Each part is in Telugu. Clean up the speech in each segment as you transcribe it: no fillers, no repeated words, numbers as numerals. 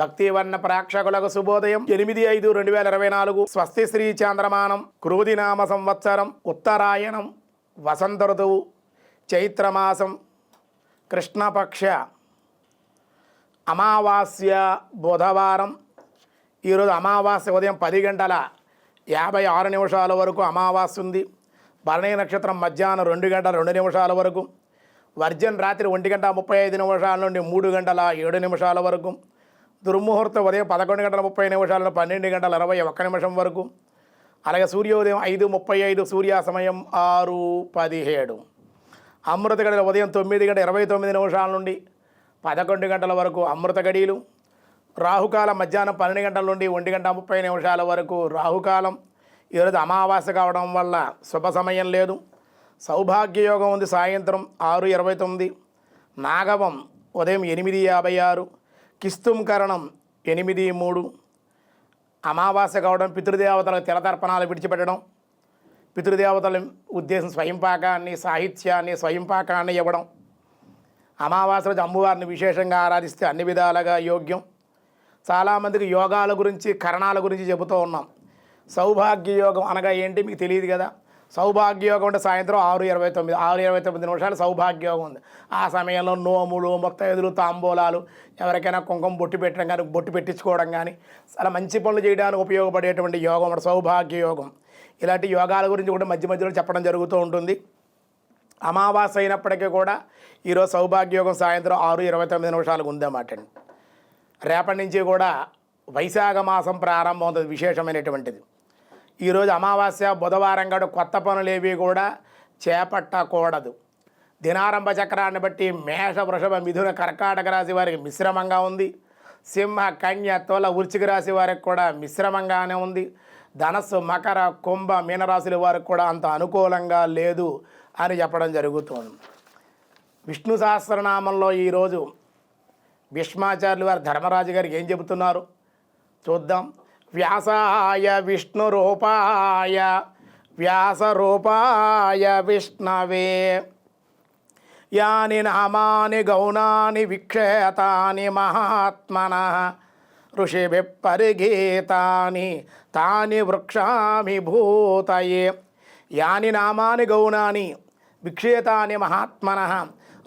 భక్తివర్ణ ప్రేక్షకులకు శుభోదయం 8/5/2024 స్వస్తి శ్రీ చాంద్రమానం క్రోధినామ సంవత్సరం ఉత్తరాయణం వసంత ఋతువు చైత్రమాసం కృష్ణపక్ష అమావాస్య బుధవారం. ఈరోజు అమావాస్య ఉదయం 10:56 వరకు అమావాస్య ఉంది. భరణీ నక్షత్రం మధ్యాహ్నం 2:02 వరకు, వర్జన్ రాత్రి 1:35 నుండి 3:07 వరకు, దుర్ముహూర్తం ఉదయం 11:30 నుండి 12:21 వరకు, అలాగే సూర్యోదయం 5:35, సూర్యాస్తమయం 6:17. అమృత గడియలు ఉదయం 9:29 నుండి 11 వరకు అమృత గడియలు. రాహుకాలం మధ్యాహ్నం 12 గంటల నుండి 1:30 వరకు రాహుకాలం. ఈరోజు అమావాస్య కావడం వల్ల శుభ సమయం లేదు. సౌభాగ్యయోగం ఉంది సాయంత్రం 6:29, నాగవం ఉదయం 8:56, కిస్తుం కరణం 8:03. అమావాస్య కావడం పితృదేవతలకు తిలతర్పణాలు విడిచిపెట్టడం, పితృదేవతల ఉద్దేశం స్వయంపాకాన్ని, సాహిత్యాన్ని, స్వయంపాకాన్ని ఇవ్వడం. అమావాస్య రోజు అమ్మవారిని విశేషంగా ఆరాధిస్తే అన్ని విధాలుగా యోగ్యం. చాలామందికి యోగాల గురించి, కరణాల గురించి చెబుతూ ఉన్నాం. సౌభాగ్యయోగం అనగా ఏంటి మీకు తెలియదు కదా. సౌభాగ్యయోగం అంటే సాయంత్రం 6:29 సౌభాగ్యయోగం ఉంది. ఆ సమయంలో నోములు, మొత్తైదులు, తాంబూలాలు, ఎవరికైనా కుంకుమ బొట్టు పెట్టడం కానీ, బొట్టు పెట్టించుకోవడం కానీ, చాలా మంచి పనులు చేయడానికి ఉపయోగపడేటువంటి యోగం అంటే సౌభాగ్యయోగం. ఇలాంటి యోగాల గురించి కూడా మధ్య మధ్యలో చెప్పడం జరుగుతూ ఉంటుంది. అమావాస్య అయినప్పటికీ కూడా ఈరోజు సౌభాగ్యయోగం సాయంత్రం 6:29 ఉందన్నమాట. రేపటి నుంచి కూడా వైశాఖ మాసం ప్రారంభం అవుతుంది, విశేషమైనటువంటిది. ఈరోజు అమావాస్య బుధవారం కూడా కొత్త పనులేవి కూడా చేపట్టకూడదు. దినారంభ చక్రాన్ని బట్టి మేష, వృషభ, మిథున, కర్కాటక రాశి వారికి మిశ్రమంగా ఉంది. సింహ, కన్య, తుల, వృశ్చిక రాశి వారికి కూడా మిశ్రమంగానే ఉంది. ధనస్సు, మకర, కుంభ, మీనరాశుల వారికి కూడా అంత అనుకూలంగా లేదు అని చెప్పడం జరుగుతుంది. విష్ణు సహస్రనామంలో ఈరోజు భీష్మాచార్యులు వారు ధర్మరాజు గారికి ఏం చెబుతున్నారు చూద్దాం. వ్యాసాయ విష్ణు రూపాయ వ్యాస రూపాయ విష్ణవే యాని నామాని గౌణాని విక్షేతాని మహాత్మనః ఋషిభిః పరిగీతాని తాని వృక్షామి భూతయే. యాని నామాని గౌణాని విక్షేతాని మహాత్మనః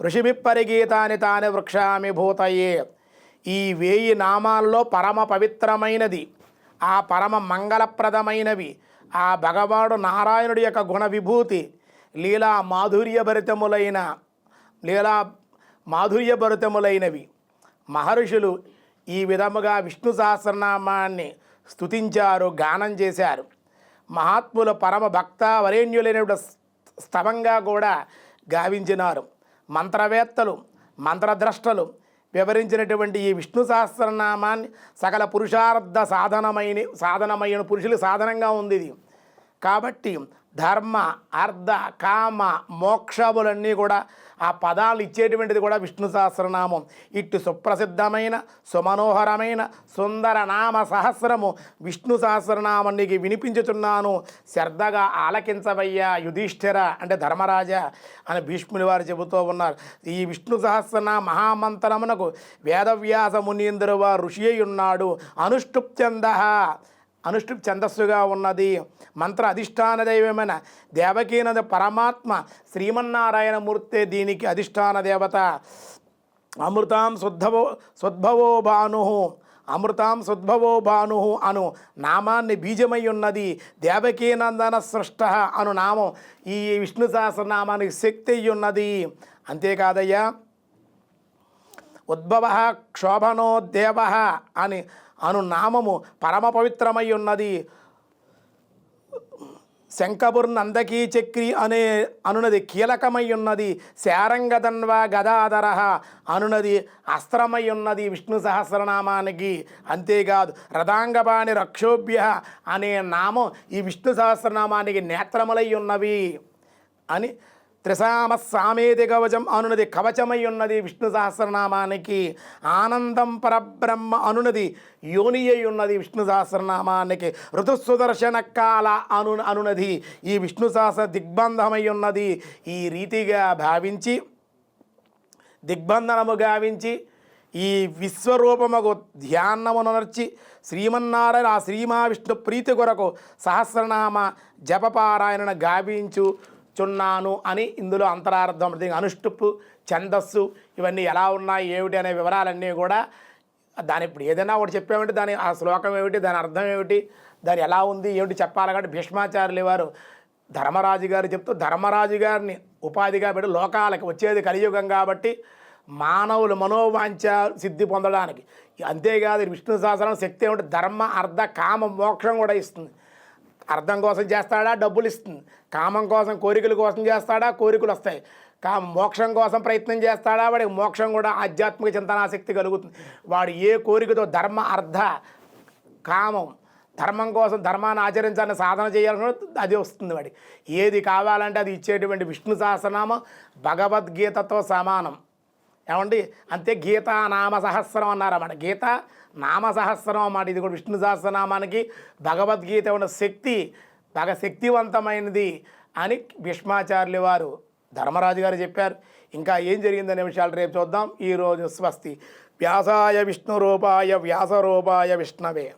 ఋషిభిః పరిగీతాని తాని వృక్షామి భూతయే. ఈ 1000 నామాల్లో పరమ పవిత్రమైనది, ఆ పరమ మంగళప్రదమైనవి ఆ భగవాడు నారాయణుడి యొక్క గుణ విభూతి, లీలా మాధుర్యభరితములైనవి. మహర్షులు ఈ విధముగా విష్ణు సహస్రనామాన్ని స్తుతించారు, గానం చేశారు. మహాత్ములు పరమ భక్త వరేణ్యులైన స్తవంగా కూడా గావించినారు. మంత్రవేత్తలు, మంత్రద్రష్టలు వివరించినటువంటి ఈ విష్ణు సహస్రనామాన్ని సకల పురుషార్థ సాధనమైన పురుషులకు సాధనంగా ఉంది ఇది. కాబట్టి ధర్మ, అర్థ, కామ, మోక్షములన్నీ కూడా ఆ పదాలు ఇచ్చేటువంటిది కూడా విష్ణు సహస్రనామం. ఇటు సుప్రసిద్ధమైన, సుమనోహరమైన, సుందర నామ సహస్రము విష్ణు సహస్రనామం నీకు వినిపించుతున్నాను, శ్రద్ధగా ఆలకించవయ్యా యుధిష్ఠిర అంటే ధర్మరాజా అని భీష్ముని వారు చెబుతూ ఉన్నారు. ఈ విష్ణు సహస్రనామ మహామంత్రమునకు వేదవ్యాస మునీంద్రు వారు ఋషి అయి ఉన్నాడు. అనుష్ఠుప్ ఛందస్సుగా ఉన్నది. మంత్ర అధిష్టాన దైవమైన దేవకీనద పరమాత్మ శ్రీమన్నారాయణమూర్తే దీనికి అధిష్టాన దేవత. అమృతాం సుద్భవో భాను అను నామాన్ని బీజమై ఉన్నది. దేవకీనందన సృష్ట అను నామం ఈ విష్ణు సహస్రనామానికి శక్తి అయి ఉన్నది. అంతేకాదయ్యా, ఉద్భవ క్షోభనో దేవ అను నామము పరమ పవిత్రమై ఉన్నది. శంఖపుర్నందకీ చక్రి అనునది కీలకమై ఉన్నది. శారంగధన్వ గదాధర అనునది అస్త్రమై ఉన్నది విష్ణు సహస్రనామానికి. అంతేకాదు రథాంగపాణి రక్షోభ్య అనే నామం ఈ విష్ణు సహస్రనామానికి నేత్రములై ఉన్నవి అని. త్రిసామ సామేతి కవచం అనునది కవచమై ఉన్నది విష్ణు సహస్రనామానికి. ఆనందం పరబ్రహ్మ అనునది యోని అయి ఉన్నది విష్ణు సహస్రనామానికి. ఋతుసుదర్శన కాల అనునది ఈ విష్ణు సహస్ర దిగ్బంధమై ఉన్నది. ఈ రీతిగా భావించి దిగ్బంధనము గావించి ఈ విశ్వరూపమగు ధ్యానమునర్చి శ్రీమన్నారాయణ ఆ శ్రీమహావిష్ణు ప్రీతి కొరకు సహస్రనామ జపపారాయణ గావించుచున్నాను అని ఇందులో అంతరార్థం. అనుష్టుప్పు ఛందస్సు ఇవన్నీ ఎలా ఉన్నాయి ఏమిటి అనే వివరాలన్నీ కూడా దాని ఇప్పుడు ఏదైనా ఒకటి చెప్పామంటే దాని ఆ శ్లోకం ఏమిటి, దాని అర్థం ఏమిటి, దాని ఎలా ఉంది ఏమిటి చెప్పాలి. కాబట్టి భీష్మాచార్యులు వారు ధర్మరాజు గారు చెప్తూ ధర్మరాజు గారిని ఉపాధిగా పెట్టి లోకాలకి వచ్చేది కలియుగం కాబట్టి మానవులు మనోవాంఛ సిద్ధి పొందడానికి. అంతేకాదు విష్ణు సహస్రం శక్తి ఏమిటి, ధర్మ అర్థ కామ మోక్షం కూడా ఇస్తుంది. అర్థం కోసం చేస్తాడా డబ్బులు ఇస్తుంది, కామం కోసం కోరికల కోసం చేస్తాడా కోరికలు వస్తాయి, మోక్షం కోసం ప్రయత్నం చేస్తాడా వాడికి మోక్షం కూడా ఆధ్యాత్మిక చింతనాశక్తి కలుగుతుంది. వాడు ఏ కోరికతో ధర్మ అర్థ కామం ధర్మం కోసం ధర్మాన్ని ఆచరించాలని సాధన చేయాలని అది వస్తుంది. వాడికి ఏది కావాలంటే అది ఇచ్చేటువంటి విష్ణు సహస్రనామం భగవద్గీతతో సమానం. ఏమండి అంతే గీత నామ సహస్రం అన్నారన్నమాట. గీత నామ సహస్రం అన్నమాట. ఇది కూడా విష్ణు సహస్రనామానికి భగవద్గీత ఉన్న శక్తి బాగా శక్తివంతమైనది అని భీష్మాచార్యులు వారు ధర్మరాజు గారు చెప్పారు. ఇంకా ఏం జరిగిందనే విషయాలు రేపు చూద్దాం. ఈరోజు స్వస్తి. వ్యాసాయ విష్ణు రూపాయ వ్యాస రూపాయ విష్ణవే.